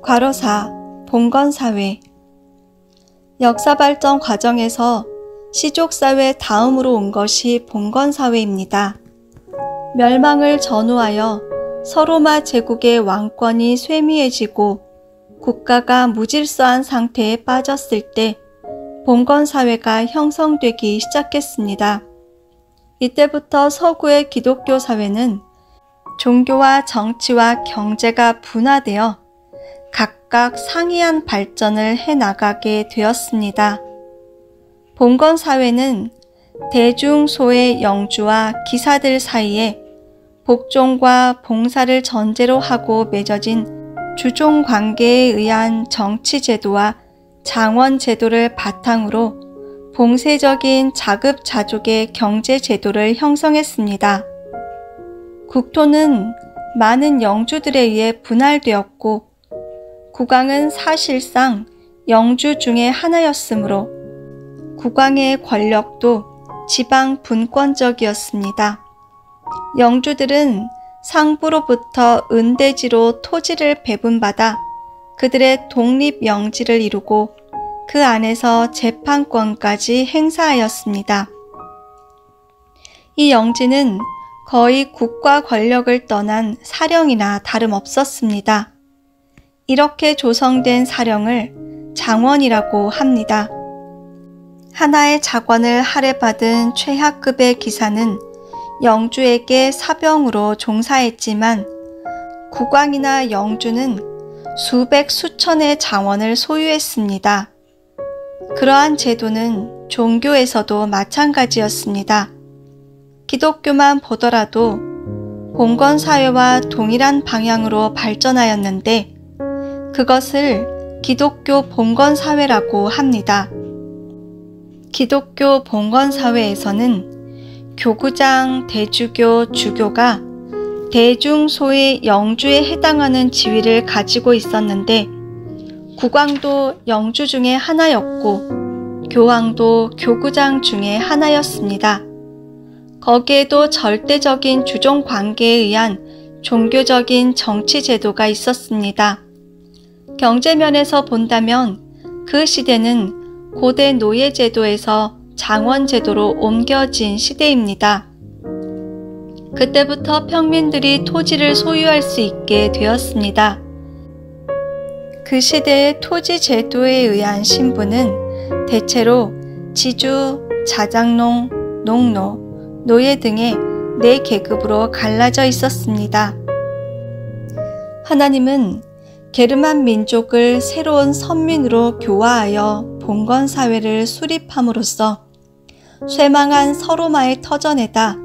괄호4 봉건사회. 역사 발전 과정에서 시족사회 다음으로 온 것이 봉건사회입니다. 멸망을 전후하여 서로마 제국의 왕권이 쇠미해지고 국가가 무질서한 상태에 빠졌을 때 봉건사회가 형성되기 시작했습니다. 이때부터 서구의 기독교 사회는 종교와 정치와 경제가 분화되어 각각 상이한 발전을 해나가게 되었습니다. 봉건사회는 대중소의 영주와 기사들 사이에 복종과 봉사를 전제로 하고 맺어진 주종관계에 의한 정치제도와 장원제도를 바탕으로 봉쇄적인 자급자족의 경제제도를 형성했습니다. 국토는 많은 영주들에 의해 분할되었고 국왕은 사실상 영주 중의 하나였으므로 국왕의 권력도 지방 분권적이었습니다. 영주들은 상부로부터 은대지로 토지를 배분받아 그들의 독립영지를 이루고 그 안에서 재판권까지 행사하였습니다. 이 영지는 거의 국가 권력을 떠난 사령이나 다름없었습니다. 이렇게 조성된 사령을 장원이라고 합니다. 하나의 자관을 할애받은 최하급의 기사는 영주에게 사병으로 종사했지만 국왕이나 영주는 수백 수천의 장원을 소유했습니다. 그러한 제도는 종교에서도 마찬가지였습니다. 기독교만 보더라도 봉건사회와 동일한 방향으로 발전하였는데 그것을 기독교 봉건사회라고 합니다. 기독교 봉건사회에서는 교구장, 대주교, 주교가 대중소의 영주에 해당하는 지위를 가지고 있었는데 국왕도 영주 중에 하나였고 교황도 교구장 중에 하나였습니다. 거기에도 절대적인 주종 관계에 의한 종교적인 정치 제도가 있었습니다. 경제면에서 본다면 그 시대는 고대 노예제도에서 장원제도로 옮겨진 시대입니다. 그때부터 평민들이 토지를 소유할 수 있게 되었습니다. 그 시대의 토지 제도에 의한 신분은 대체로 지주, 자장농, 농노, 노예 등의 4계급으로 갈라져 있었습니다. 하나님은 게르만 민족을 새로운 선민으로 교화하여 봉건사회를 수립함으로써 쇠망한 서로마의 터전에다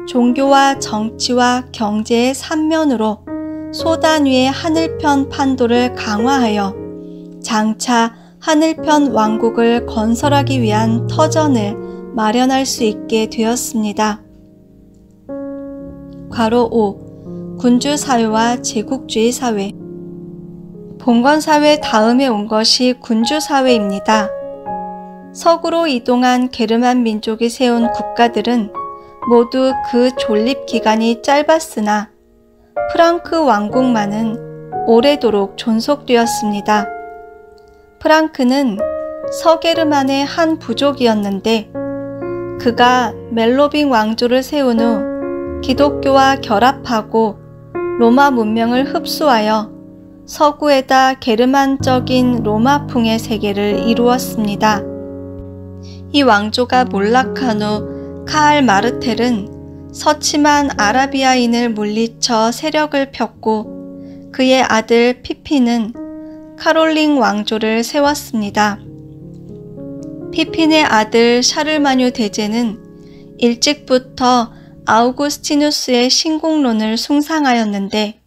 종교와 정치와 경제의 3면으로 소단 위의 하늘편 판도를 강화하여 장차 하늘편 왕국을 건설하기 위한 터전을 마련할 수 있게 되었습니다. 괄호 5. 군주사회와 제국주의 사회. 봉건사회 다음에 온 것이 군주사회입니다. 서구로 이동한 게르만 민족이 세운 국가들은 모두 그 존립 기간이 짧았으나 프랑크 왕국만은 오래도록 존속되었습니다. 프랑크는 서게르만의 한 부족이었는데 그가 멜로빙 왕조를 세운 후 기독교와 결합하고 로마 문명을 흡수하여 서구에다 게르만적인 로마풍의 세계를 이루었습니다. 이 왕조가 몰락한 후 카알 마르텔은 서침한 아라비아인을 물리쳐 세력을 폈고 그의 아들 피핀은 카롤링 왕조를 세웠습니다. 피핀의 아들 샤르마뉴 대제는 일찍부터 아우구스티누스의 신궁론을 숭상하였는데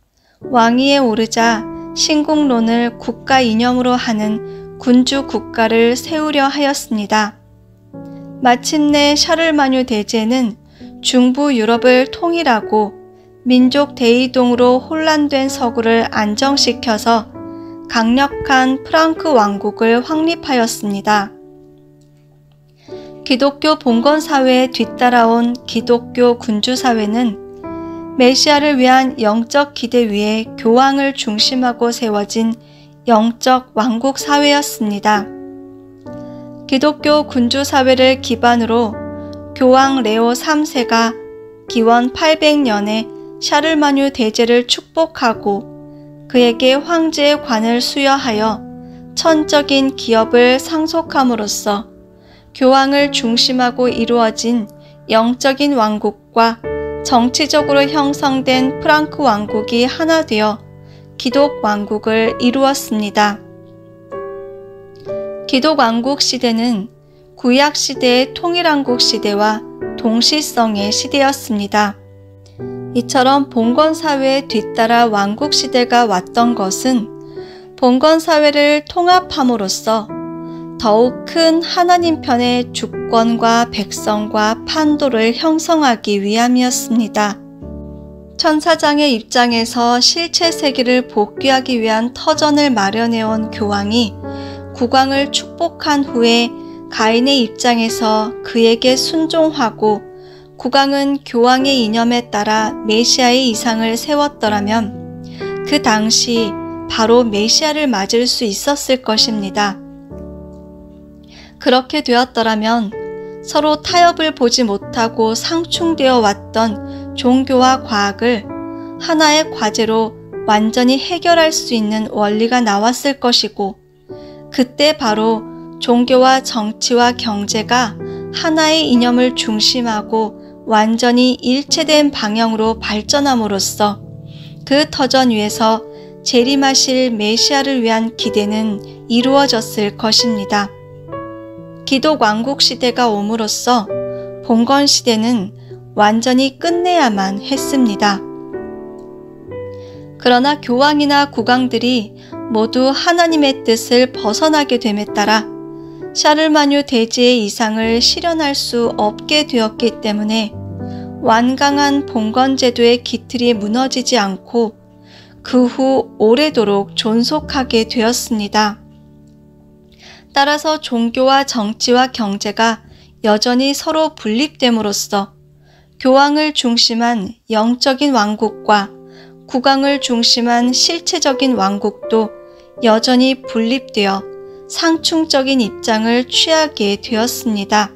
왕위에 오르자 신궁론을 국가 이념으로 하는 군주 국가를 세우려 하였습니다. 마침내 샤르마뉴 대제는 중부 유럽을 통일하고 민족 대이동으로 혼란된 서구를 안정시켜서 강력한 프랑크 왕국을 확립하였습니다. 기독교 봉건사회에 뒤따라온 기독교 군주사회는 메시아를 위한 영적 기대 위에 교황을 중심하고 세워진 영적 왕국 사회였습니다. 기독교 군주 사회를 기반으로 교황 레오 3세가 기원 800년에 샤를마뉴 대제를 축복하고 그에게 황제의 관을 수여하여 천적인 기업을 상속함으로써 교황을 중심하고 이루어진 영적인 왕국과 정치적으로 형성된 프랑크 왕국이 하나 되어 기독 왕국을 이루었습니다. 기독 왕국 시대는 구약 시대의 통일왕국 시대와 동시성의 시대였습니다. 이처럼 봉건 사회에 뒤따라 왕국 시대가 왔던 것은 봉건 사회를 통합함으로써 더욱 큰 하나님 편의 주권과 백성과 판도를 형성하기 위함이었습니다. 천사장의 입장에서 실체 세계를 복귀하기 위한 터전을 마련해온 교황이 국왕을 축복한 후에 가인의 입장에서 그에게 순종하고 국왕은 교황의 이념에 따라 메시아의 이상을 세웠더라면 그 당시 바로 메시아를 맞을 수 있었을 것입니다. 그렇게 되었더라면 서로 타협을 보지 못하고 상충되어 왔던 종교와 과학을 하나의 과제로 완전히 해결할 수 있는 원리가 나왔을 것이고 그때 바로 종교와 정치와 경제가 하나의 이념을 중심하고 완전히 일체된 방향으로 발전함으로써 그 터전 위에서 재림하실 메시아를 위한 기대는 이루어졌을 것입니다. 기독 왕국 시대가 옴으로써 봉건 시대는 완전히 끝내야만 했습니다. 그러나 교황이나 국왕들이 모두 하나님의 뜻을 벗어나게 됨에 따라 샤를마뉴 대제의 이상을 실현할 수 없게 되었기 때문에 완강한 봉건 제도의 기틀이 무너지지 않고 그 후 오래도록 존속하게 되었습니다. 따라서 종교와 정치와 경제가 여전히 서로 분립됨으로써 교황을 중심한 영적인 왕국과 국왕을 중심한 실체적인 왕국도 여전히 분립되어 상충적인 입장을 취하게 되었습니다.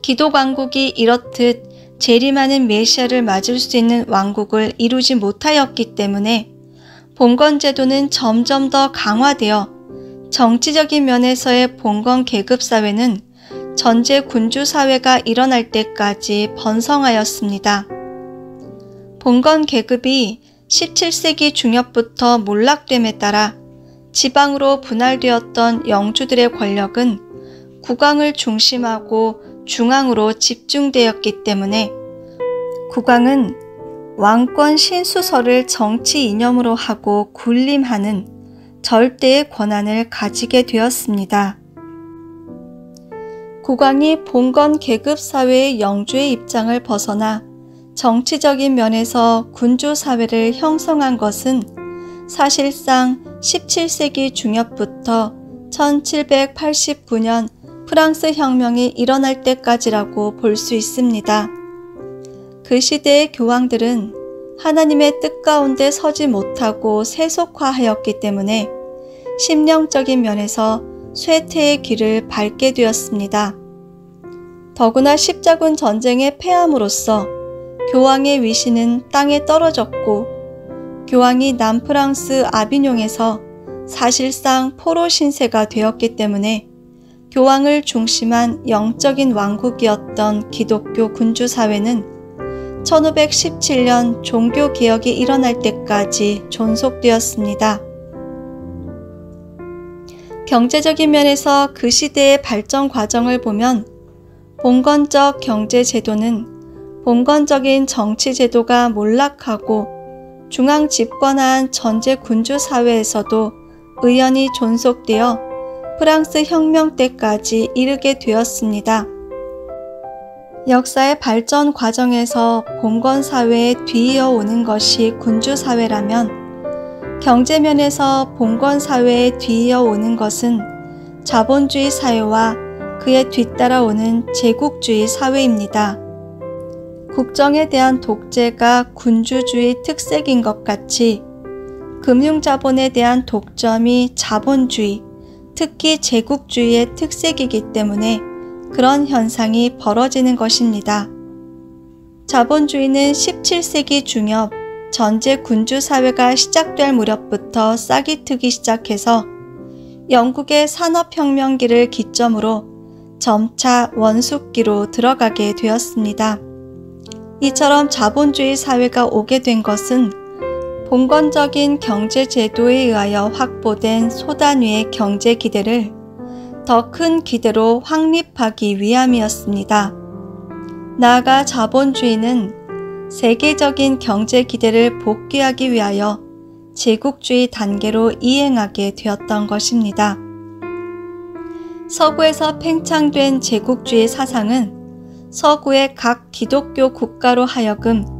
기독 왕국이 이렇듯 재림하는 메시아를 맞을 수 있는 왕국을 이루지 못하였기 때문에 봉건 제도는 점점 더 강화되어 정치적인 면에서의 봉건 계급 사회는 전제 군주 사회가 일어날 때까지 번성하였습니다. 봉건 계급이 17세기 중엽부터 몰락됨에 따라 지방으로 분할되었던 영주들의 권력은 국왕을 중심하고 중앙으로 집중되었기 때문에 국왕은 왕권 신수설을 정치 이념으로 하고 군림하는 절대의 권한을 가지게 되었습니다. 국왕이 봉건 계급 사회의 영주의 입장을 벗어나 정치적인 면에서 군주 사회를 형성한 것은 사실상 17세기 중엽부터 1789년 프랑스 혁명이 일어날 때까지라고 볼 수 있습니다. 그 시대의 교황들은 하나님의 뜻 가운데 서지 못하고 세속화하였기 때문에 심령적인 면에서 쇠퇴의 길을 밟게 되었습니다. 더구나 십자군 전쟁에 패함으로써 교황의 위신은 땅에 떨어졌고 교황이 남프랑스 아비뇽에서 사실상 포로 신세가 되었기 때문에 교황을 중심한 영적인 왕국이었던 기독교 군주 사회는 1517년 종교개혁이 일어날 때까지 존속되었습니다. 경제적인 면에서 그 시대의 발전 과정을 보면 봉건적 경제제도는 봉건적인 정치제도가 몰락하고 중앙 집권한 전제 군주 사회에서도 의연히 존속되어 프랑스 혁명 때까지 이르게 되었습니다. 역사의 발전 과정에서 봉건 사회에 뒤이어오는 것이 군주 사회라면 경제면에서 봉건 사회에 뒤이어오는 것은 자본주의 사회와 그에 뒤따라오는 제국주의 사회입니다. 국정에 대한 독재가 군주주의 특색인 것 같이 금융자본에 대한 독점이 자본주의, 특히 제국주의의 특색이기 때문에 그런 현상이 벌어지는 것입니다. 자본주의는 17세기 중엽 전제 군주사회가 시작될 무렵부터 싹이 트기 시작해서 영국의 산업혁명기를 기점으로 점차 원숙기로 들어가게 되었습니다. 이처럼 자본주의 사회가 오게 된 것은 봉건적인 경제제도에 의하여 확보된 소단위의 경제기대를 더 큰 기대로 확립하기 위함이었습니다. 나아가 자본주의는 세계적인 경제기대를 복귀하기 위하여 제국주의 단계로 이행하게 되었던 것입니다. 서구에서 팽창된 제국주의 사상은 서구의 각 기독교 국가로 하여금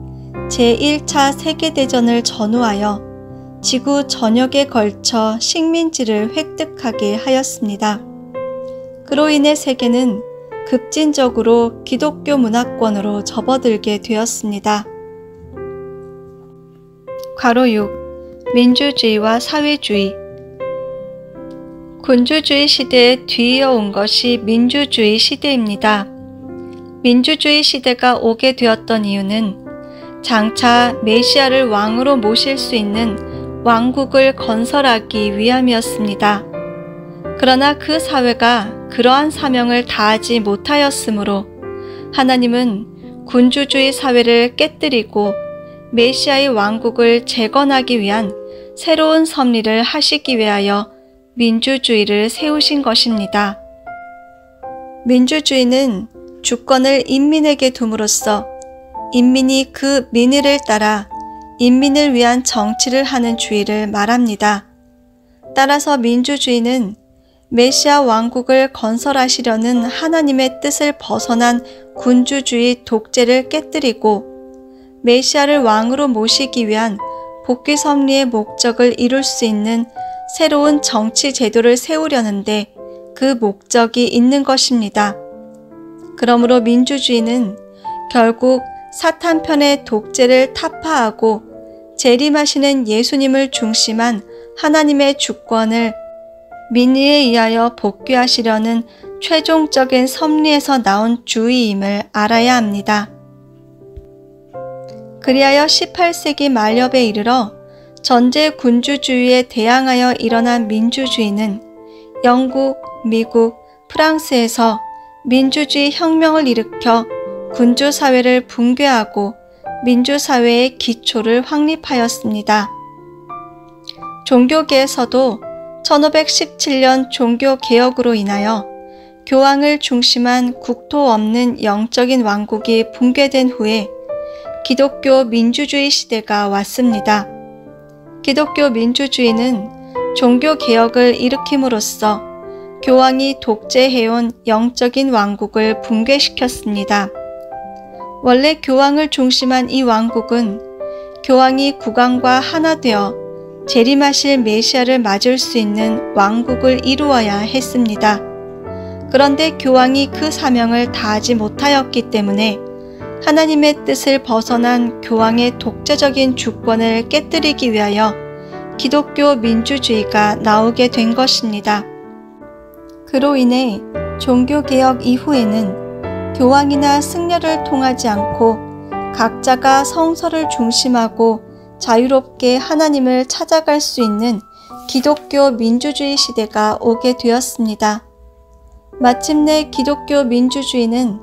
제1차 세계대전을 전후하여 지구 전역에 걸쳐 식민지를 획득하게 하였습니다. 그로 인해 세계는 급진적으로 기독교 문화권으로 접어들게 되었습니다. 괄호 6. 민주주의와 사회주의. 군주주의 시대에 뒤이어온 것이 민주주의 시대입니다. 민주주의 시대가 오게 되었던 이유는 장차 메시아를 왕으로 모실 수 있는 왕국을 건설하기 위함이었습니다. 그러나 그 사회가 그러한 사명을 다하지 못하였으므로 하나님은 군주주의 사회를 깨뜨리고 메시아의 왕국을 재건하기 위한 새로운 섭리를 하시기 위하여 민주주의를 세우신 것입니다. 민주주의는 주권을 인민에게 둠으로써 인민이 그 민의를 따라 인민을 위한 정치를 하는 주의를 말합니다. 따라서 민주주의는 메시아 왕국을 건설하시려는 하나님의 뜻을 벗어난 군주주의 독재를 깨뜨리고 메시아를 왕으로 모시기 위한 복귀 섭리의 목적을 이룰 수 있는 새로운 정치 제도를 세우려는데 그 목적이 있는 것입니다. 그러므로 민주주의는 결국 사탄 편의 독재를 타파하고 재림하시는 예수님을 중심한 하나님의 주권을 민의에 의하여 복귀하시려는 최종적인 섭리에서 나온 주의임을 알아야 합니다. 그리하여 18세기 말엽에 이르러 전제 군주주의에 대항하여 일어난 민주주의는 영국, 미국, 프랑스에서 민주주의 혁명을 일으켜 군주사회를 붕괴하고 민주사회의 기초를 확립하였습니다. 종교계에서도 1517년 종교개혁으로 인하여 교황을 중심한 국토 없는 영적인 왕국이 붕괴된 후에 기독교 민주주의 시대가 왔습니다. 기독교 민주주의는 종교개혁을 일으킴으로써 교황이 독재해온 영적인 왕국을 붕괴시켰습니다. 원래 교황을 중심한 이 왕국은 교황이 국왕과 하나 되어 재림하실 메시아를 맞을 수 있는 왕국을 이루어야 했습니다. 그런데 교황이 그 사명을 다하지 못하였기 때문에 하나님의 뜻을 벗어난 교황의 독재적인 주권을 깨뜨리기 위하여 기독교 민주주의가 나오게 된 것입니다. 그로 인해 종교개혁 이후에는 교황이나 승려를 통하지 않고 각자가 성서를 중심하고 자유롭게 하나님을 찾아갈 수 있는 기독교 민주주의 시대가 오게 되었습니다. 마침내 기독교 민주주의는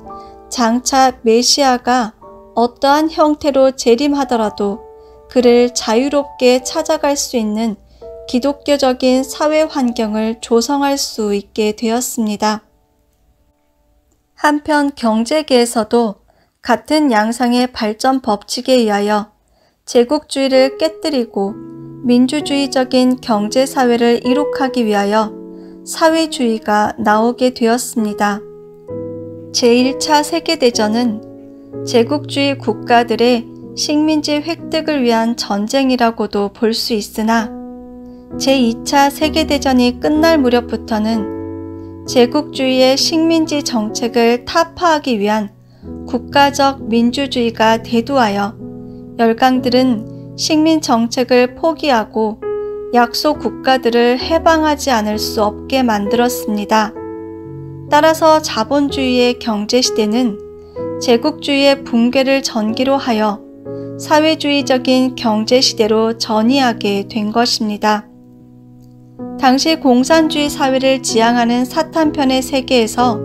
장차 메시아가 어떠한 형태로 재림하더라도 그를 자유롭게 찾아갈 수 있는 기독교적인 사회 환경을 조성할 수 있게 되었습니다. 한편 경제계에서도 같은 양상의 발전 법칙에 의하여 제국주의를 깨뜨리고 민주주의적인 경제사회를 이룩하기 위하여 사회주의가 나오게 되었습니다. 제1차 세계대전은 제국주의 국가들의 식민지 획득을 위한 전쟁이라고도 볼 수 있으나 제2차 세계대전이 끝날 무렵부터는 제국주의의 식민지 정책을 타파하기 위한 국가적 민주주의가 대두하여 열강들은 식민 정책을 포기하고 약소 국가들을 해방하지 않을 수 없게 만들었습니다. 따라서 자본주의의 경제시대는 제국주의의 붕괴를 전기로 하여 사회주의적인 경제시대로 전이하게 된 것입니다. 당시 공산주의 사회를 지향하는 사탄편의 세계에서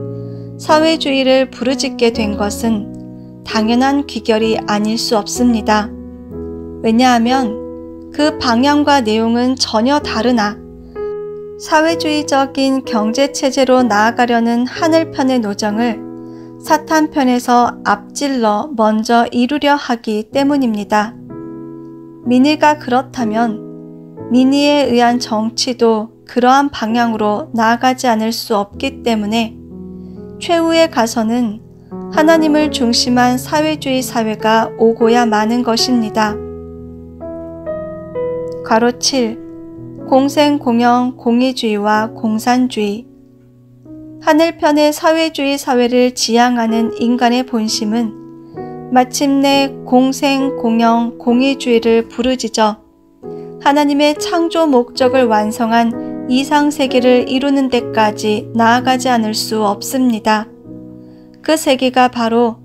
사회주의를 부르짖게 된 것은 당연한 귀결이 아닐 수 없습니다. 왜냐하면 그 방향과 내용은 전혀 다르나 사회주의적인 경제체제로 나아가려는 하늘편의 노정을 사탄편에서 앞질러 먼저 이루려 하기 때문입니다. 민의가 그렇다면 민의에 의한 정치도 그러한 방향으로 나아가지 않을 수 없기 때문에 최후에 가서는 하나님을 중심한 사회주의 사회가 오고야 마는 것입니다. 괄호 7. 공생공영 공의주의와 공산주의. 하늘편의 사회주의 사회를 지향하는 인간의 본심은 마침내 공생공영 공의주의를 부르짖어 하나님의 창조 목적을 완성한 이상세계를 이루는 데까지 나아가지 않을 수 없습니다. 그 세계가 바로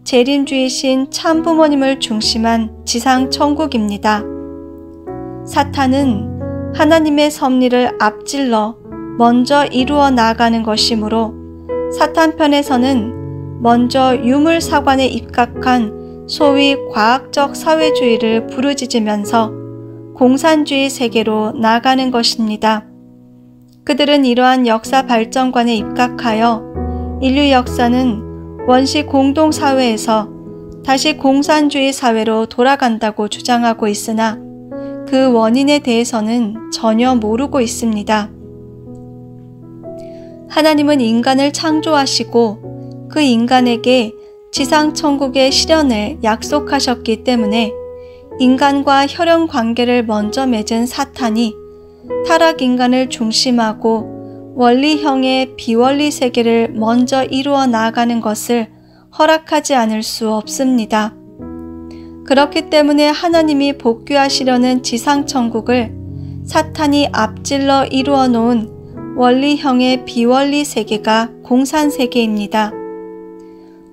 재림주의신 참부모님을 중심한 지상천국입니다. 사탄은 하나님의 섭리를 앞질러 먼저 이루어 나가는 것이므로 사탄편에서는 먼저 유물사관에 입각한 소위 과학적 사회주의를 부르짖으면서 공산주의 세계로 나가는 것입니다. 그들은 이러한 역사 발전관에 입각하여 인류 역사는 원시 공동사회에서 다시 공산주의 사회로 돌아간다고 주장하고 있으나 그 원인에 대해서는 전혀 모르고 있습니다. 하나님은 인간을 창조하시고 그 인간에게 지상천국의 실현을 약속하셨기 때문에 인간과 혈연 관계를 먼저 맺은 사탄이 타락 인간을 중심하고 원리형의 비원리 세계를 먼저 이루어 나아가는 것을 허락하지 않을 수 없습니다. 그렇기 때문에 하나님이 복귀하시려는 지상천국을 사탄이 앞질러 이루어 놓은 원리형의 비원리 세계가 공산세계입니다.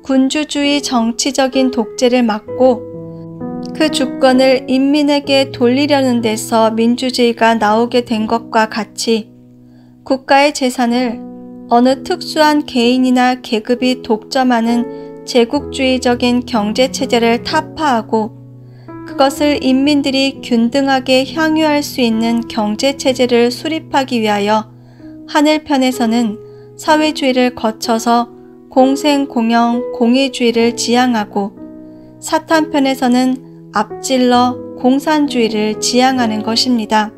군주주의 정치적인 독재를 막고 그 주권을 인민에게 돌리려는 데서 민주주의가 나오게 된 것과 같이 국가의 재산을 어느 특수한 개인이나 계급이 독점하는 제국주의적인 경제체제를 타파하고 그것을 인민들이 균등하게 향유할 수 있는 경제체제를 수립하기 위하여 하늘편에서는 사회주의를 거쳐서 공생공영 공의주의를 지향하고 사탄편에서는 앞질러 공산주의를 지향하는 것입니다.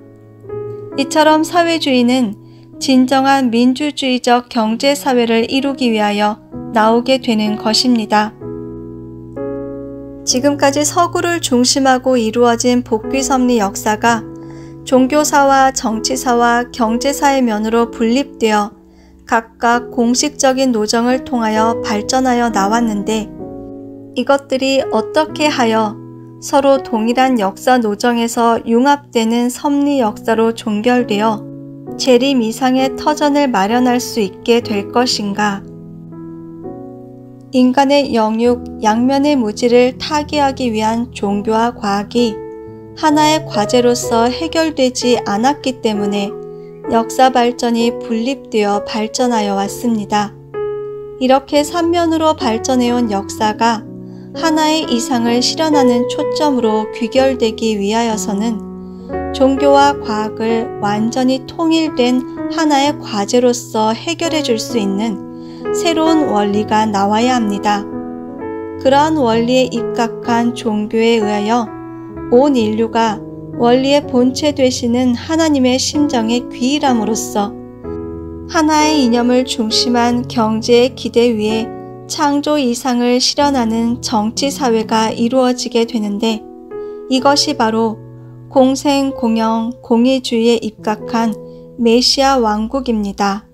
이처럼 사회주의는 진정한 민주주의적 경제사회를 이루기 위하여 나오게 되는 것입니다. 지금까지 서구를 중심하고 이루어진 복귀섭리 역사가 종교사와 정치사와 경제사의 면으로 분립되어 각각 공식적인 노정을 통하여 발전하여 나왔는데 이것들이 어떻게 하여 서로 동일한 역사 노정에서 융합되는 섭리 역사로 종결되어 재림 이상의 터전을 마련할 수 있게 될 것인가? 인간의 영육, 양면의 무지를 타개하기 위한 종교와 과학이 하나의 과제로서 해결되지 않았기 때문에 역사 발전이 분립되어 발전하여 왔습니다. 이렇게 삼면으로 발전해온 역사가 하나의 이상을 실현하는 초점으로 귀결되기 위하여서는 종교와 과학을 완전히 통일된 하나의 과제로서 해결해 줄 수 있는 새로운 원리가 나와야 합니다. 그러한 원리에 입각한 종교에 의하여 온 인류가 원리의 본체 되시는 하나님의 심정에 귀일함으로써 하나의 이념을 중심한 경제의 기대 위에 창조 이상을 실현하는 정치사회가 이루어지게 되는데 이것이 바로 공생공영 공의주의에 입각한 메시아 왕국입니다.